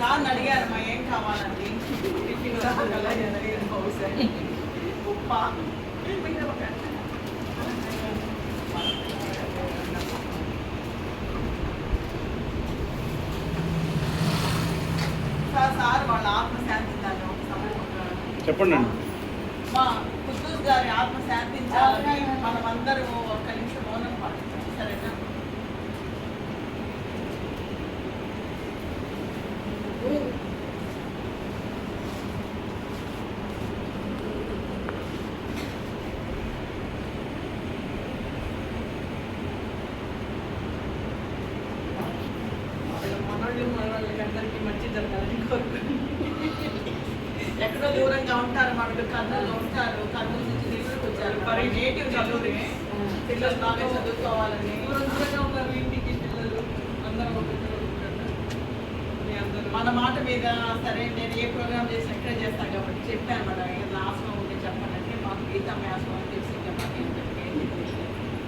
సార్ని అడిగారమ్మా ఏం కావాలండి ఉప్ప సార్ వాళ్ళ ఆత్మశాంతించాలని ఒక సమయం చెప్పండి. మా కుద్దూస్ గారి ఆత్మ శాంతించాలని మనమందరం ఒక్క నిమిషం మౌనం పాటించాలి. సరేనా? మనోళ్ళకి అందరికీ మంచి జరగాలని కోరుకుంటున్నాను. ఎక్కడో దూరంగా ఉంటారు, మనకు కర్నూలు ఉంటారు, కర్నూలు నుంచి నెల్లూరుకి వచ్చారు, మరి నేటివ్ నెల్లూరే. పిల్లలు బాగా చదువుకోవాలని దూరంగా ఉన్నారు. ఇంటికి పిల్లలు అందరూ మన మాట మీద సరే నేను ఏ ప్రోగ్రామ్ చేసినా ఇక్కడే చేస్తాను కాబట్టి చెప్పాను మేడం. ఏదైనా ఆశ్రమం ఉంటే చెప్పాలంటే మాకు గీతా మీ ఆశ్రమం తెలిసి మాకు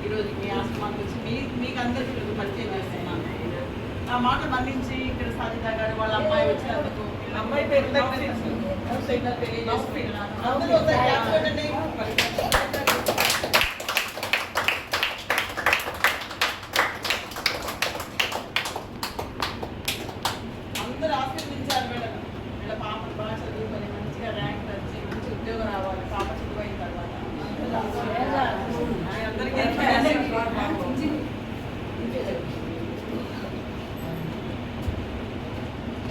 ఈరోజు మీ ఆశ్రమానికి వచ్చి మీకు అందరికీ పరిచయం చేస్తున్నాను. నా మాట మన్నించి ఇక్కడ సాజిత గారు వాళ్ళ అమ్మాయి వచ్చినందుకు అమ్మాయి పేరు తెలియజేస్తున్నాను. అందరూ